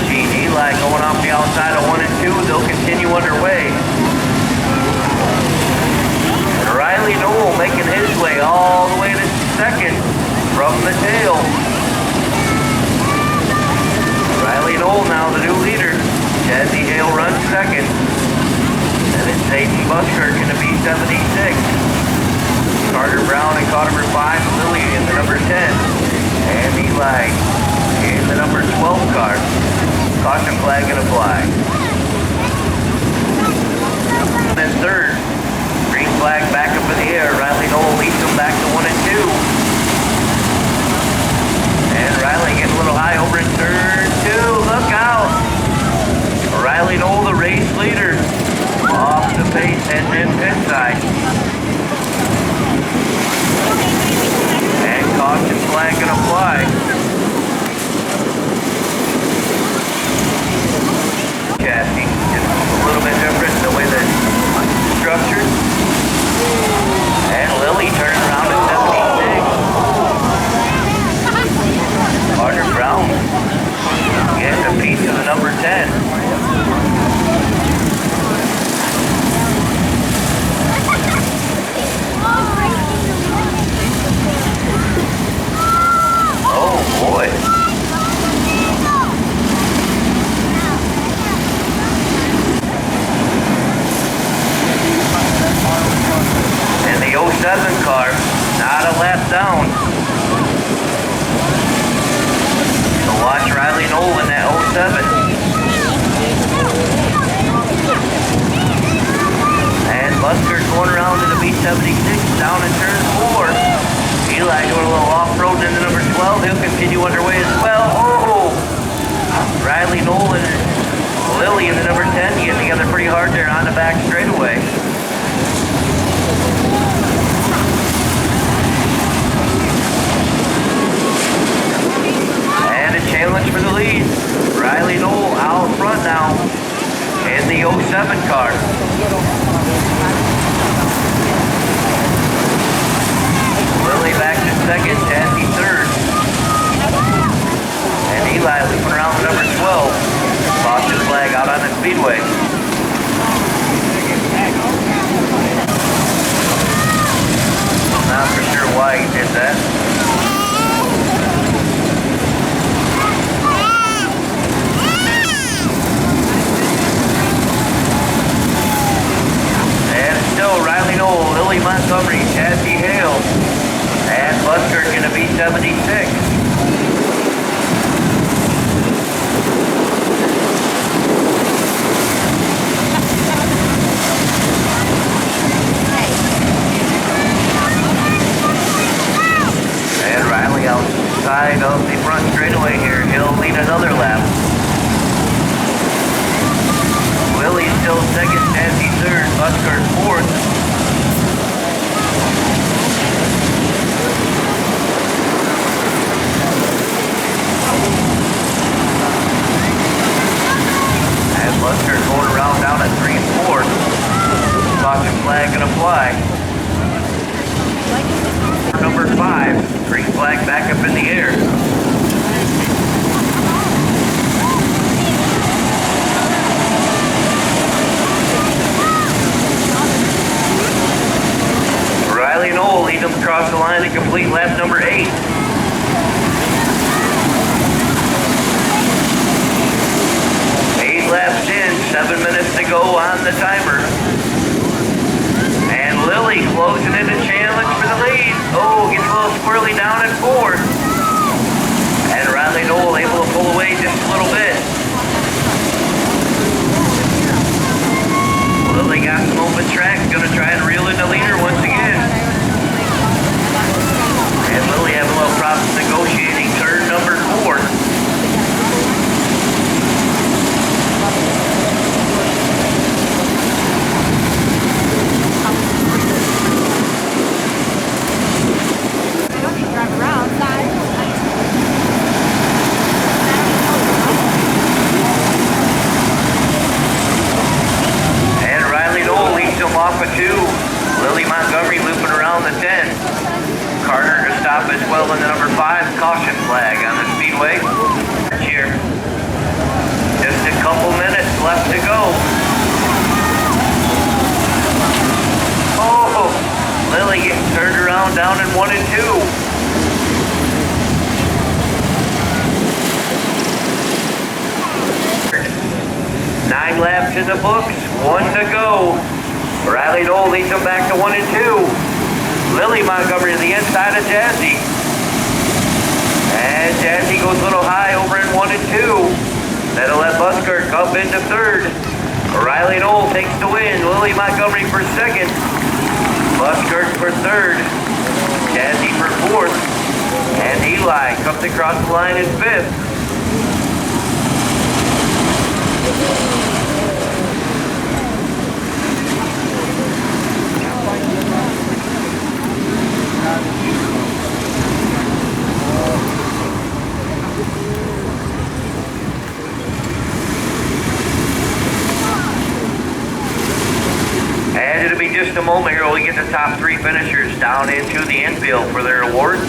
machine. Eli going off the outside of 1 and 2. They'll continue underway. And Riley Knoll making his way all the way to second from the tail. Riley Knoll now the new leader. Jazzy Hale runs second. And it's Aiden Buskirk in the B76. Carter Brown in car number 5, Lily in the number 10. And Eli in the number 12 car. Caution flag gonna fly. And third. Green flag back up in the air. Riley Knoll leads them back to 1 and 2. And Riley getting a little high over in turn 2. Look out! Riley Knoll, the race leader. Off the pace and then pit side. And caution flag gonna fly. Chassis is a little bit different the way that it's structured. And Lily turning around at 76. Carter Brown gets a piece of the number 10. Oh boy. And the 07 car, not a lap down. So watch Riley Knoll in that 07. And Busker going around to the B76 down in turn 4. Eli doing a little off-road in the number 12. He'll continue underway as well. Oh! Riley Knoll and Lily in the number 10 getting together pretty hard there on the back straightaway. And a challenge for the lead. Riley Knoll out front now in the 07 car. Lily back to second, Jazzy third. And Eli looping around the number 12. Caution flag out on the speedway. Not for sure why he did that. And still Riley Knoll, Lily Montgomery, Jazzy Hale. And Busker gonna be 76. And Riley outside of the front straightaway here. He'll lead another lap. Lily still second, Jazzy third, Busker fourth. Busker going around down at 3 and 4. Caution flag gonna fly. Number 5. Green flag back up in the air. Riley Knoll lead them across the line to complete lap number 8. Laps in, 7 minutes to go on the timer. And Lily closing in the challenge for the lead. Oh, gets a little squirrely down at 4. And Riley Knoll able to pull away just a little bit. Lily got some open track, gonna try and reel in the leader once again. And Lily having a little problems negotiating turn number 4. Riley getting turned around down in 1 and 2. 9 laps in the books, 1 to go. Riley Knoll leads them back to 1 and 2. Lily Montgomery to the inside of Jazzy. And Jazzy goes a little high over in 1 and 2. That'll let Buskirk up into 3rd. Riley Knoll takes the win. Lily Montgomery for 2nd. Buskirk for 3rd. Jazzy for 4th. And Eli comes across the line in 5th. And it'll be just a moment here when we get the top 3 finishers down into the infield for their awards.